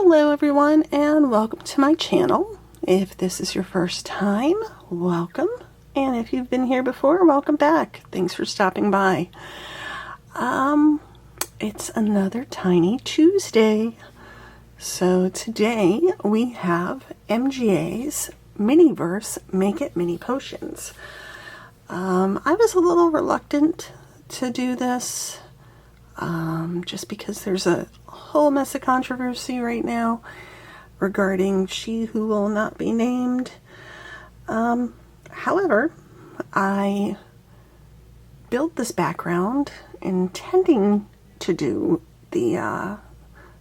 Hello everyone and welcome to my channel. If this is your first time, welcome. And if you've been here before, welcome back. Thanks for stopping by. It's another Tiny Tuesday. So today we have MGA's Miniverse Make It Mini Potions. I was a little reluctant to do this just because there's a whole mess of controversy right now regarding She Who Will Not Be Named. However, I built this background intending to do the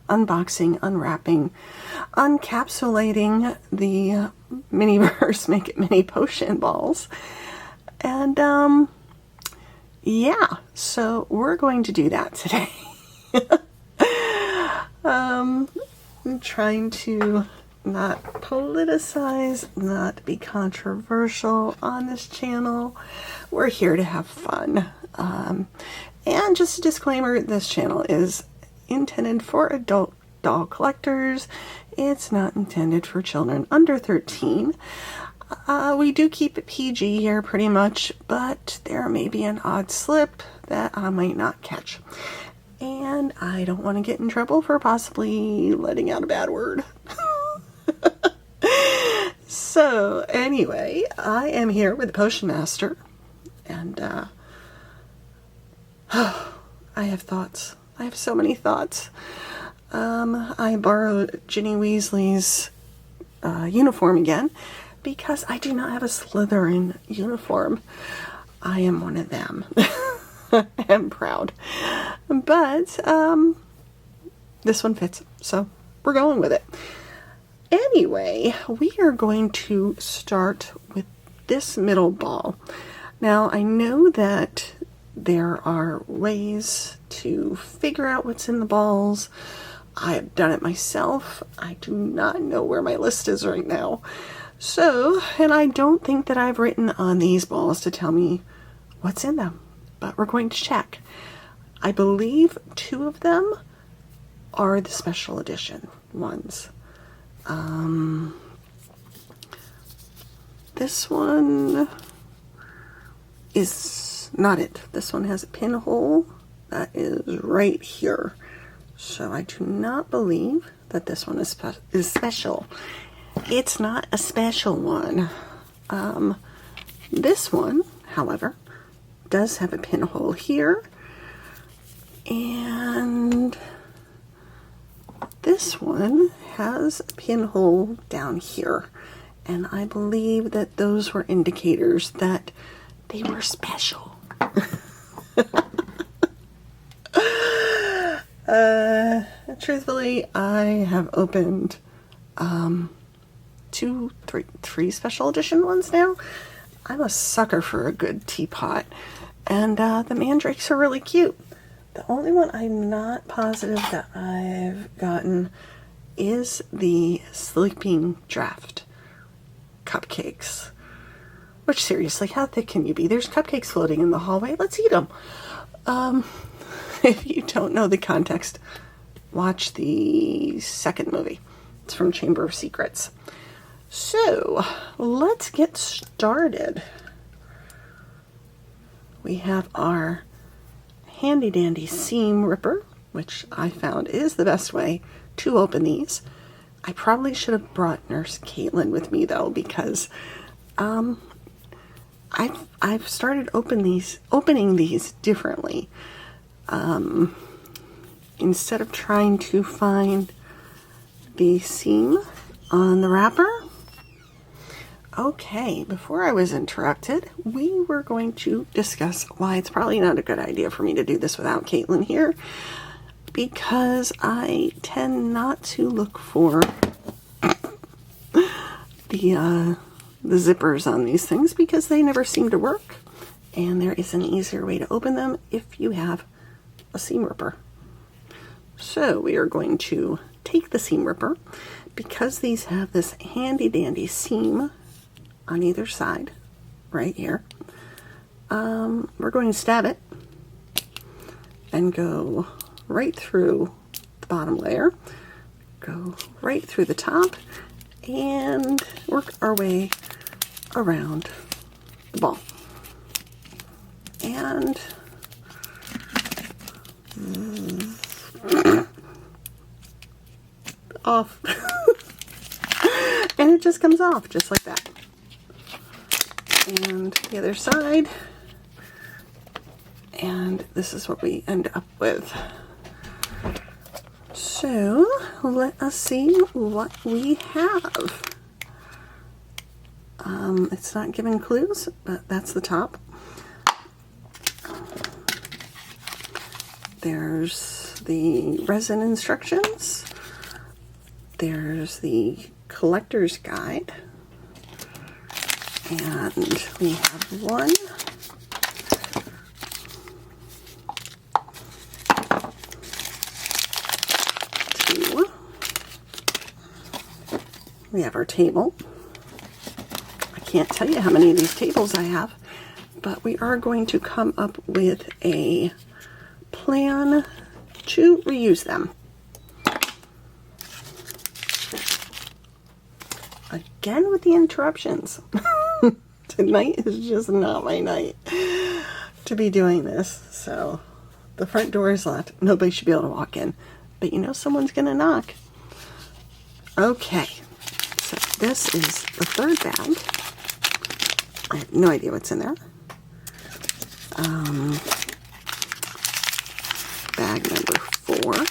unboxing, unwrapping, uncapsulating the Miniverse Make It Mini Potion balls. And yeah, so we're going to do that today. I'm trying to not politicize, not be controversial on this channel. We're here to have fun. And just a disclaimer, this channel is intended for adult doll collectors. It's not intended for children under 13. We do keep it PG here pretty much, but there may be an odd slip that I might not catch. And I don't want to get in trouble for possibly letting out a bad word. So anyway, I am here with the Potion Master, and I have thoughts. I have so many thoughts. I borrowed Ginny Weasley's uniform again because I do not have a Slytherin uniform. I am one of them. I'm proud. But this one fits, so we're going with it. Anyway, we are going to start with this middle ball. Now, I know that there are ways to figure out what's in the balls. I have done it myself. I do not know where my list is right now. So, and I don't think that I've written on these balls to tell me what's in them, but we're going to check. I believe 2 of them are the special edition ones. This one is not it. This one has a pinhole that is right here. So I do not believe that this one is special. It's not a special one. This one, however, does have a pinhole here. And this one has a pinhole down here. And I believe that those were indicators that they were special. Truthfully, I have opened 3 special edition ones now. I'm a sucker for a good teapot. And the mandrakes are really cute. The only one I'm not positive that I've gotten is the sleeping draft cupcakes. Which, seriously, how thick can you be? There's cupcakes floating in the hallway. Let's eat them. If you don't know the context, watch the second movie. It's from Chamber of Secrets. So, let's get started. We have our handy dandy seam ripper, which I found is the best way to open these. I probably should have brought Nurse Caitlin with me though, because I've started opening these differently. Instead of trying to find the seam on the wrapper. Okay, before I was interrupted, we were going to discuss why it's probably not a good idea for me to do this without Caitlin here, because I tend not to look for the zippers on these things because they never seem to work, and there is an easier way to open them if you have a seam ripper. So we are going to take the seam ripper, because these have this handy dandy seam on either side, right here. We're going to stab it and go right through the bottom layer, go right through the top and work our way around the ball. And off. And it just comes off just like that. And the other side. And this is what we end up with. So let us see what we have. It's not giving clues, but that's the top. There's the resin instructions. There's the collector's guide. And we have one, two, we have our table. I can't tell you how many of these tables I have, but we are going to come up with a plan to reuse them. Again with the interruptions. Tonight is just not my night to be doing this. So the front door is locked. Nobody should be able to walk in. But you know someone's gonna knock. Okay. So this is the third bag. I have no idea what's in there. Bag number 4.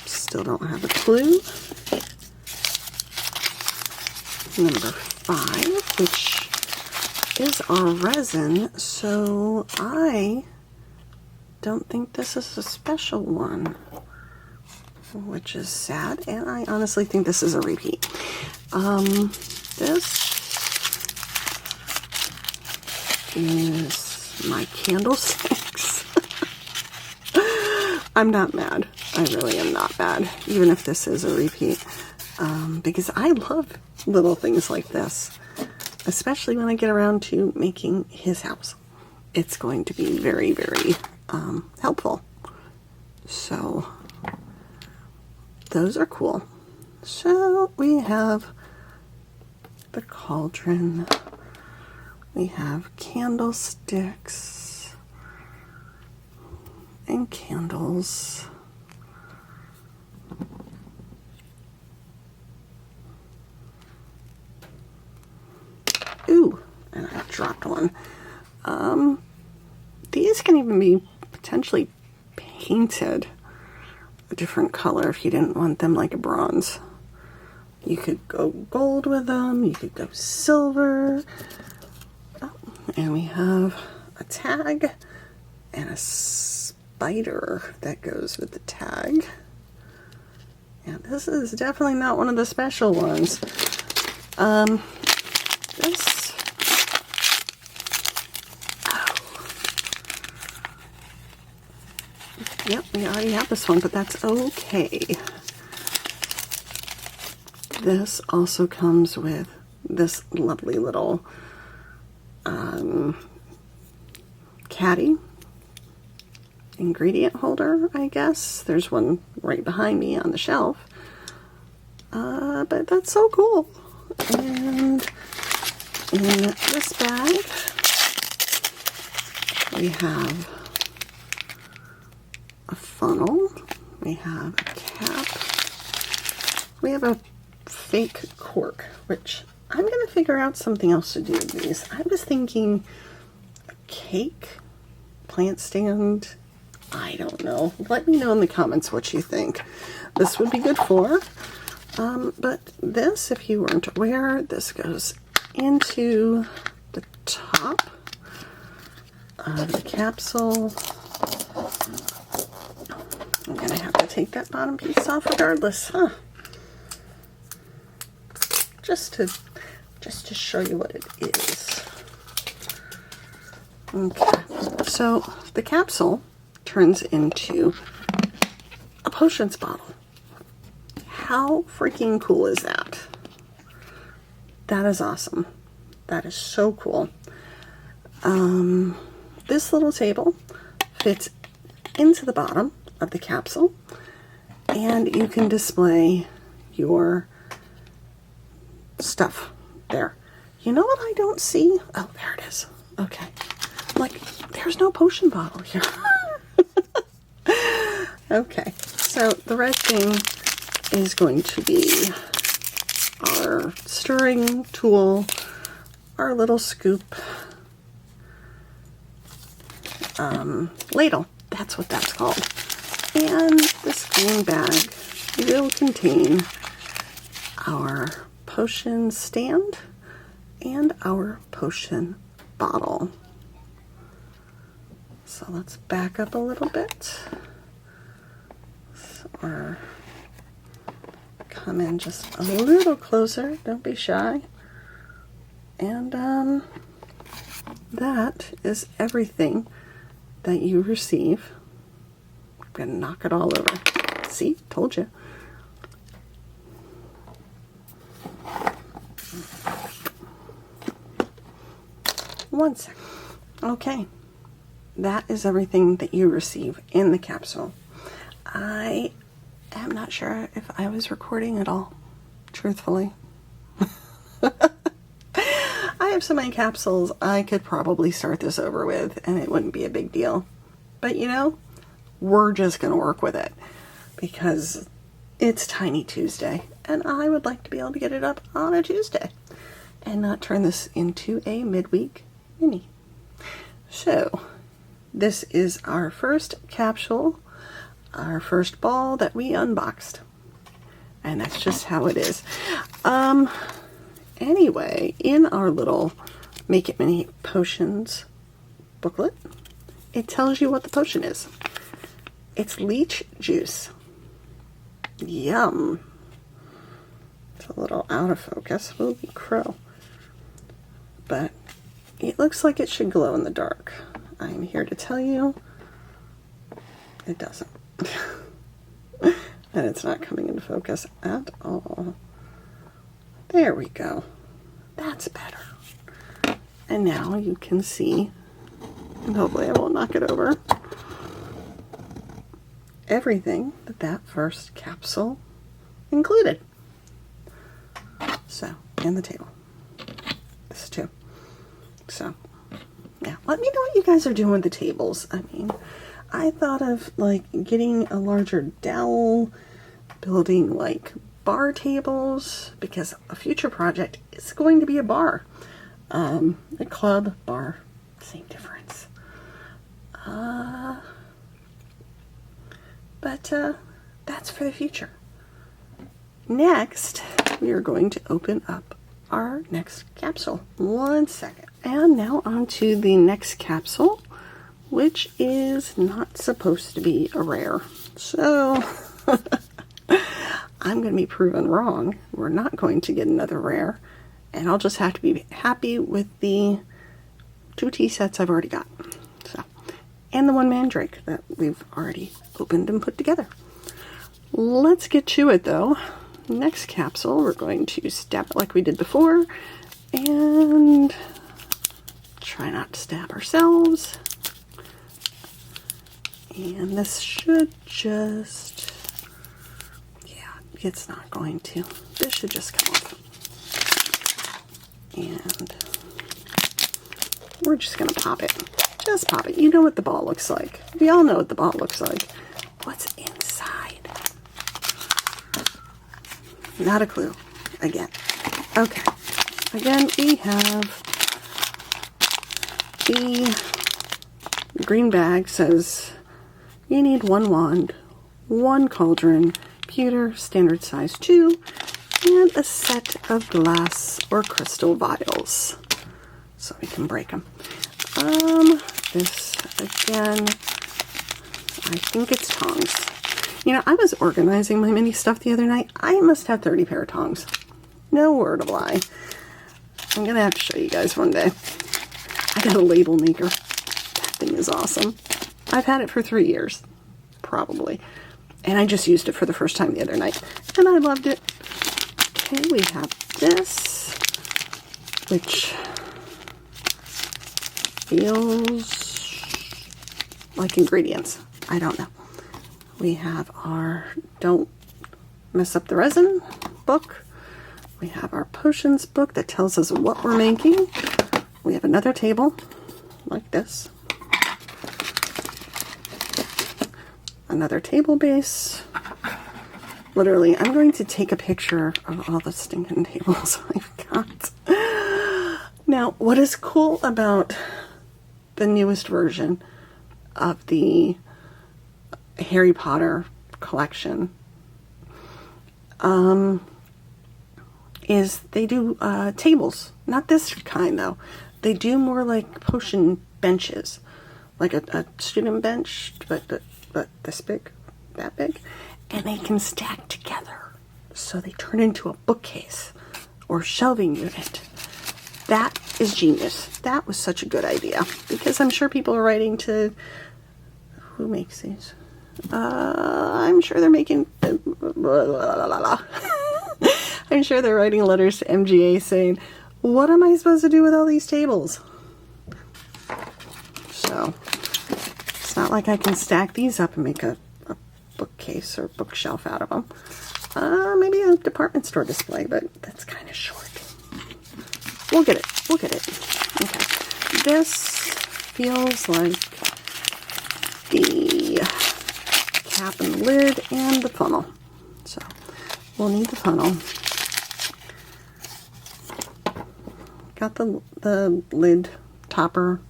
Still don't have a clue. Number 5, which is our resin, so I don't think this is a special one, which is sad, and I honestly think this is a repeat. This is my candlesticks. I'm not mad. I really am not mad, even if this is a repeat, because I love little things like this, especially when I get around to making his house. It's going to be very, very helpful. So those are cool. So we have the cauldron. We have candlesticks and candles. Ooh, and I dropped one. These can even be potentially painted a different color if you didn't want them like a bronze. You could go gold with them, you could go silver. Oh, and we have a tag and a spider that goes with the tag. And this is definitely not one of the special ones. Yep, we already have this one, but that's okay. This also comes with this lovely little caddy ingredient holder, I guess. There's one right behind me on the shelf. But that's so cool. And in this bag, we have a funnel, we have a cap, we have a fake cork, which I'm going to figure out something else to do with these. I was thinking a cake, plant stand, I don't know. Let me know in the comments what you think this would be good for. But this, if you weren't aware, this goes into the top of the capsule. I'm gonna have to take that bottom piece off regardless, huh? Just to show you what it is. Okay, so the capsule turns into a potions bottle. How freaking cool is that? That is awesome. That is so cool. This little table fits into the bottom of the capsule, and you can display your stuff there. You know what I don't see? Oh, there it is. Okay. Like, there's no potion bottle here. Okay, so the red thing is going to be our stirring tool, our little scoop ladle. That's what that's called. And this green bag will contain our potion stand and our potion bottle. So let's back up a little bit. Or come in just a little closer. Don't be shy. And that is everything that you receive. I'm going to knock it all over. See? Told you. One second. Okay. That is everything that you receive in the capsule. I am not sure if I was recording at all, truthfully. I have so many capsules, I could probably start this over with and it wouldn't be a big deal. But you know, we're just going to work with it because it's Tiny Tuesday and I would like to be able to get it up on a Tuesday and not turn this into a midweek mini. So, this is our first capsule, our first ball that we unboxed. And that's just how it is. Anyway, in our little Make It Mini Potions booklet, it tells you what the potion is. It's leech juice. Yum. It's a little out of focus. Holy crow. But it looks like it should glow in the dark. I'm here to tell you it doesn't. And it's not coming into focus at all. There we go. That's better. And now you can see, and hopefully I won't knock it over, everything that that first capsule included. So, and the table. This too. So, yeah. Let me know what you guys are doing with the tables. I mean, I thought of like getting a larger dowel, building like bar tables, because a future project is going to be a bar. A club, bar, same difference. But that's for the future. Next, we are going to open up our next capsule. One second. And now on to the next capsule, which is not supposed to be a rare. So, I'm going to be proven wrong. We're not going to get another rare. And I'll just have to be happy with the 2 tea sets I've already got. So, and the one mandrake that we've already opened and put together. Let's get to it though. Next capsule, we're going to stab it like we did before. And try not to stab ourselves. And this should just, yeah, it's not going to. This should just come off. And we're just going to pop it. Just pop it. You know what the ball looks like. We all know what the ball looks like. What's inside? Not a clue. Again. Okay. Again, we have the green bag says you need 1 wand, 1 cauldron, pewter, standard size 2, and a set of glass or crystal vials so we can break them. This again, I think it's tongs. You know, I was organizing my mini stuff the other night. I must have 30 pair of tongs. No word of lie. I'm gonna have to show you guys one day. I got a label maker. That thing is awesome. I've had it for 3 years, probably. And I just used it for the first time the other night. And I loved it. Okay, we have this, which feels like ingredients. I don't know. We have our Don't Mess Up the Resin book. We have our potions book that tells us what we're making. We have another table like this. Another table base. Literally, I'm going to take a picture of all the stinking tables I've got. Now, what is cool about the newest version of the Harry Potter collection is they do tables. Not this kind, though. They do more like potion benches. Like a student bench, but this big, that big. And they can stack together. So they turn into a bookcase or shelving unit. That is genius. That was such a good idea. Because I'm sure people are writing to... Who makes these? I'm sure they're making... I'm sure they're writing letters to MGA saying, what am I supposed to do with all these tables? So, it's not like I can stack these up and make a bookcase or bookshelf out of them. Maybe a department store display, but that's kind of short. We'll get it. We'll get it. Okay. This feels like the cap and lid and the funnel. So we'll need the funnel. Got the lid topper.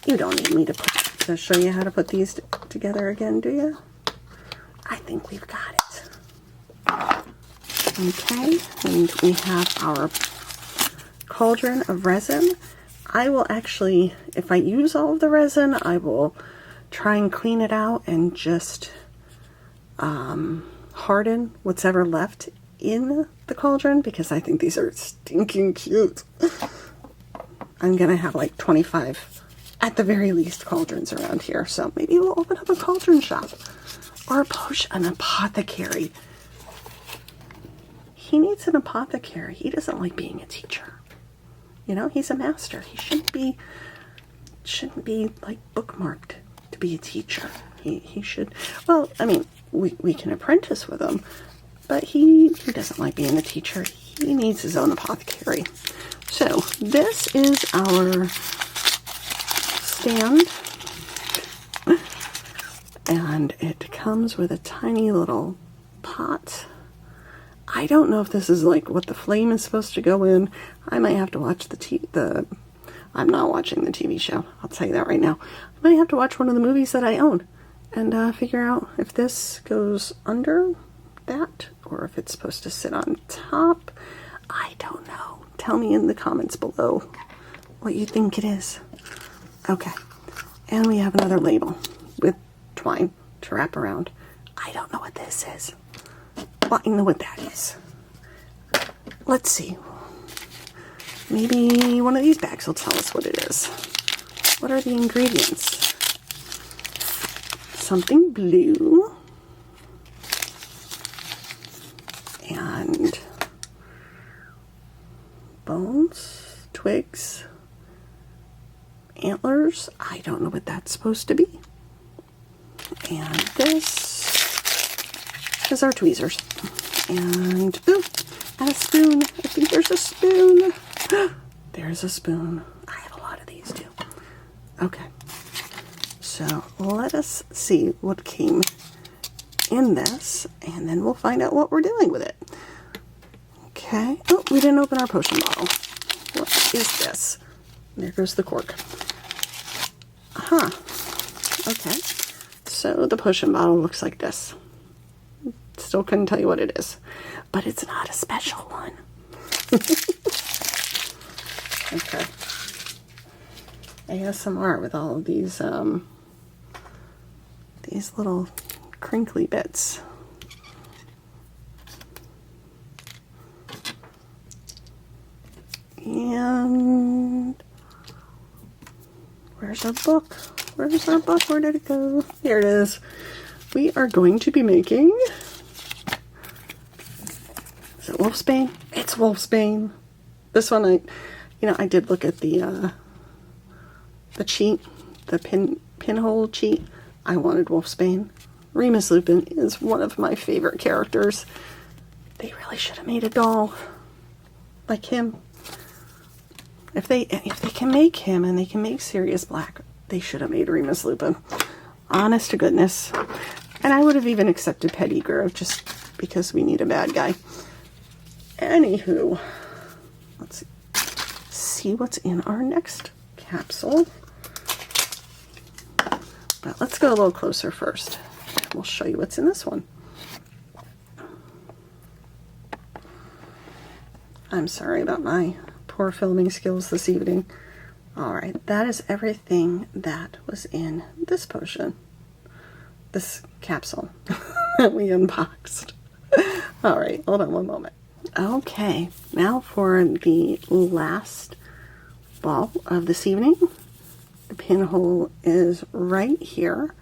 You don't need me to show you how to put these together again, do you? I think we've got it. Okay, and we have our cauldron of resin. I will actually, if I use all of the resin, I will try and clean it out and just harden what's ever left in the cauldron, because I think these are stinking cute. I'm gonna have like 25, at the very least, cauldrons around here, so maybe we'll open up a cauldron shop. Or an apothecary. He needs an apothecary. He doesn't like being a teacher. You know, he's a master. He shouldn't be like bookmarked to be a teacher. He should, well, I mean, we can apprentice with him, but he doesn't like being a teacher. He needs his own apothecary. So this is our stand. And it comes with a tiny little pot. I don't know if this is like what the flame is supposed to go in. I might have to watch I'm not watching the TV show. I'll tell you that right now. I might have to watch one of the movies that I own and figure out if this goes under that or if it's supposed to sit on top. I don't know. Tell me in the comments below what you think it is. Okay. And we have another label with twine to wrap around. I don't know what this is. Well, I know what that is. Let's see. Maybe one of these bags will tell us what it is. What are the ingredients? Something blue. And bones, twigs, antlers. I don't know what that's supposed to be. And this is our tweezers. And, ooh, and a spoon. I think there's a spoon. There's a spoon. I have a lot of these too. Okay. So let us see what came in this, and then we'll find out what we're doing with it. Okay. Oh, we didn't open our potion bottle. What is this? There goes the cork. Huh. Okay. So the potion bottle looks like this. Still couldn't tell you what it is. But it's not a special one. Okay. ASMR with all of these little crinkly bits. And where's our book? Where's our book? Where did it go? Here it is. We are going to be making... Is it Wolfsbane? It's Wolfsbane. This one, I did look at the cheat, the pinhole cheat I wanted Wolfsbane. Remus Lupin is one of my favorite characters. They really should have made a doll like him. If they can make him and they can make Sirius Black, they should have made Remus Lupin. Honest to goodness. And I would have even accepted Pettigrew just because we need a bad guy. Anywho, let's see what's in our next capsule. But let's go a little closer first. We'll show you what's in this one. I'm sorry about my poor filming skills this evening. Alright, that is everything that was in this potion. This capsule that we unboxed. Alright, hold on one moment. Okay, now for the last ball of this evening. The pinhole is right here.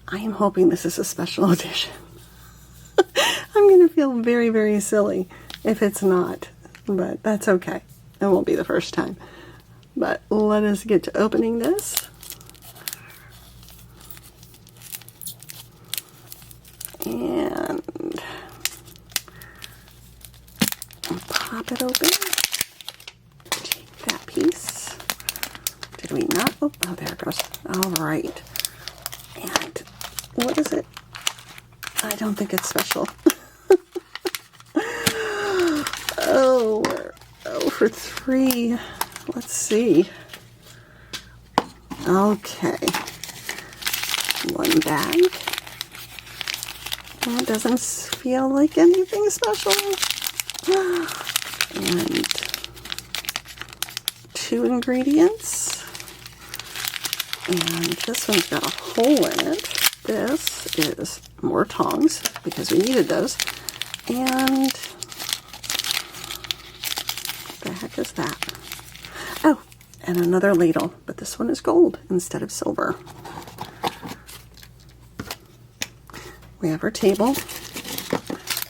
I am hoping this is a special edition. I'm going to feel very, very silly if it's not, but that's okay. It won't be the first time. But let us get to opening this. And pop it open. Take that piece. Did we not? Oh, there it goes. All right. And what is it? I don't think it's special. Oh, we're 0 for 3. Let's see. Okay. One bag. That doesn't feel like anything special. And 2 ingredients. And this one's got a hole in it. This is more tongs because we needed those. And what the heck is that? Oh, and another ladle, but this one is gold instead of silver. We have our table.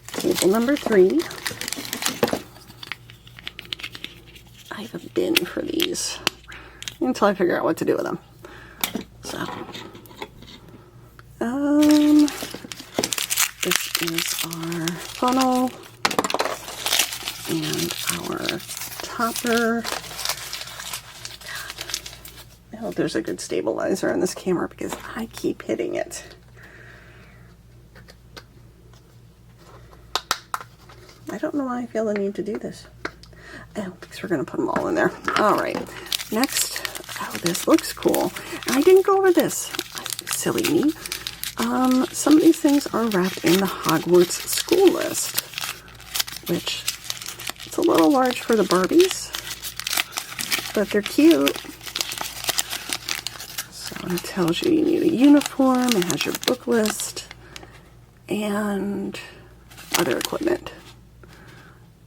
Table number 3. I have a bin for these until I figure out what to do with them. So, this is our funnel and our topper. I hope there's a good stabilizer on this camera because I keep hitting it. I don't know why I feel the need to do this. Oh, because we're going to put them all in there. All right. Next, oh, this looks cool. And I didn't go over this. Silly me. Some of these things are wrapped in the Hogwarts school list, which it's a little large for the Barbies, but they're cute. So it tells you need a uniform. It has your book list and other equipment.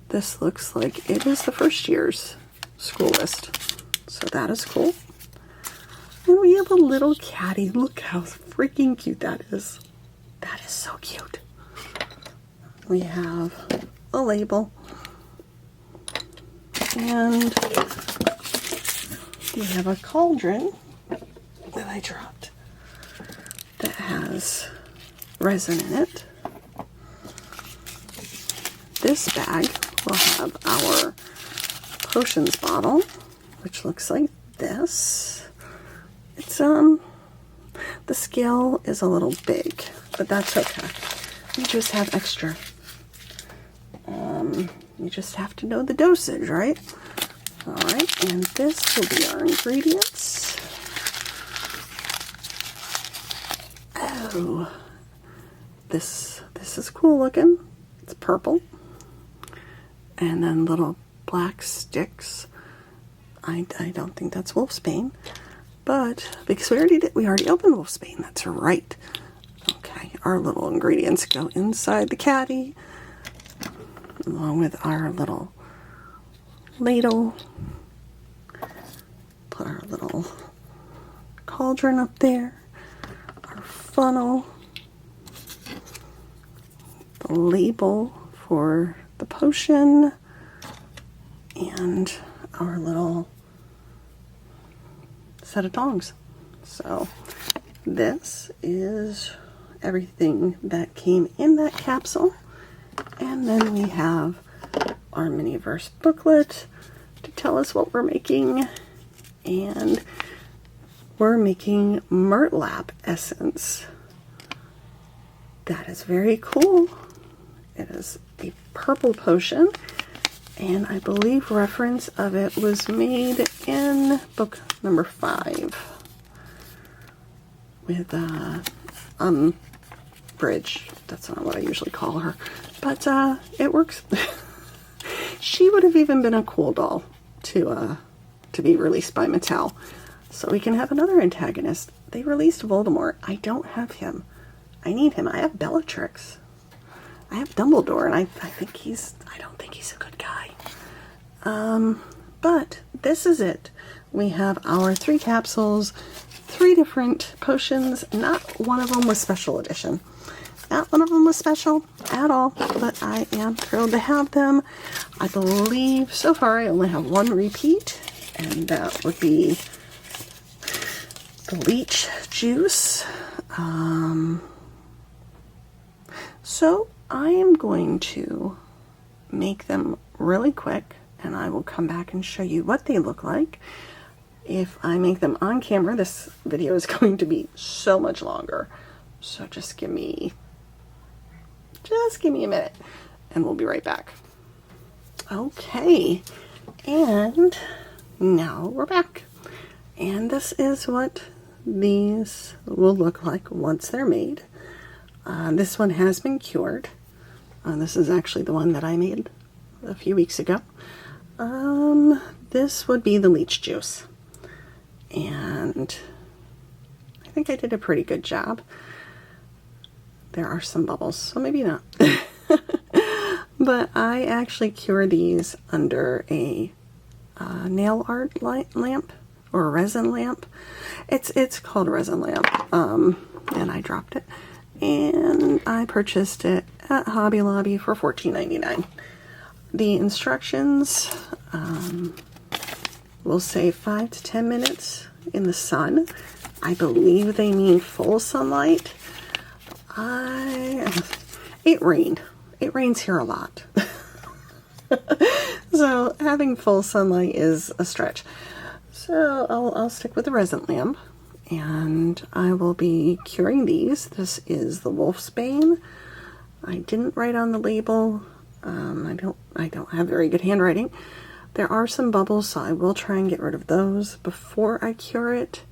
This looks like it is the first year's school list. So that is cool. And we have a little caddy. Look how freaking cute that is. That is so cute. We have a label. And we have a cauldron that I dropped that has resin in it. This bag will have our potions bottle, which looks like this. It's the scale is a little big, but that's okay. You just have extra. You just have to know the dosage, right? All right, and this will be our ingredients. Oh, this is cool looking. It's purple. And then little black sticks. I don't think that's Wolfsbane, but because we already opened Wolfsbane. That's right. Okay, our little ingredients go inside the caddy, along with our little ladle. Put our little cauldron up there. Our funnel. The label for the potion, and our little set of tongs. So this is everything that came in that capsule. And then we have our Miniverse booklet to tell us what we're making. And we're making Murtlap essence. That is very cool. It is a purple potion, and I believe reference of it was made in book number 5 with Bridge. That's not what I usually call her, but it works. She would have even been a cool doll to be released by Mattel, so we can have another antagonist. They released Voldemort. I don't have him. I need him. I have Bellatrix. I have Dumbledore, and I don't think he's a good guy. But this is it. We have our 3 capsules, 3 different potions. Not one of them was special edition. Not one of them was special at all, but I am thrilled to have them. I believe so far I only have 1 repeat, and that would be the leech juice. So I am going to make them really quick, and I will come back and show you what they look like. If I make them on camera, this video is going to be so much longer. So just give me a minute, and we'll be right back. Okay, and now we're back. And this is what these will look like once they're made. This one has been cured. This is actually the one that I made a few weeks ago. This would be the leech juice. And I think I did a pretty good job. There are some bubbles, so maybe not. But I actually cure these under a nail art lamp or a resin lamp. It's called a resin lamp, and I dropped it. And I purchased it at Hobby Lobby for $14.99. The instructions will say 5 to 10 minutes in the sun. I believe they mean full sunlight. It rained. It rains here a lot. So having full sunlight is a stretch. So I'll stick with the resin lamp. And I will be curing these. This is the Wolfsbane. I didn't write on the label. I don't have very good handwriting. There are some bubbles, so I will try and get rid of those before I cure it.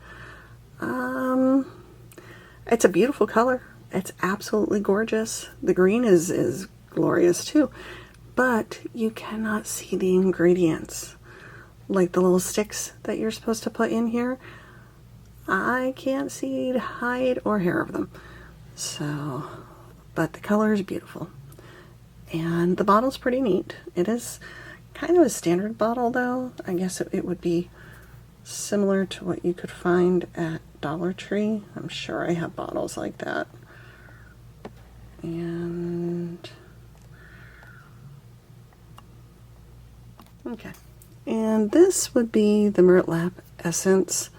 It's a beautiful color. It's absolutely gorgeous. The green is glorious too, but you cannot see the ingredients, like the little sticks that you're supposed to put in here. I can't see hide or hair of them. So, but the color is beautiful. And the bottle's pretty neat. It is kind of a standard bottle though. I guess it would be similar to what you could find at Dollar Tree. I'm sure I have bottles like that. And okay. And this would be the Murtlap essence.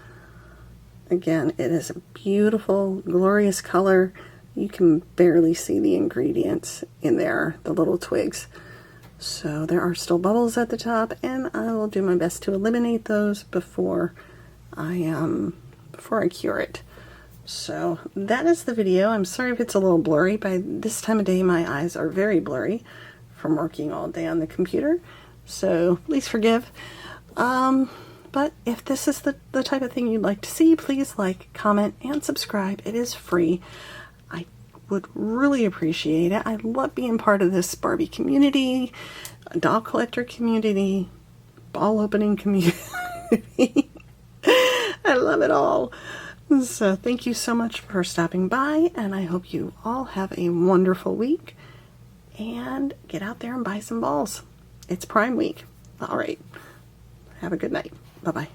Again, it is a beautiful, glorious color. You can barely see the ingredients in there, the little twigs. So there are still bubbles at the top, and I will do my best to eliminate those before I cure it. So that is the video. I'm sorry if it's a little blurry. By this time of day, my eyes are very blurry from working all day on the computer. So please forgive. But if this is the type of thing you'd like to see, please like, comment, and subscribe. It is free. I would really appreciate it. I love being part of this Barbie community, doll collector community, ball opening community. I love it all. So thank you so much for stopping by, and I hope you all have a wonderful week. And get out there and buy some balls. It's Prime Week. All right. Have a good night. Bye-bye.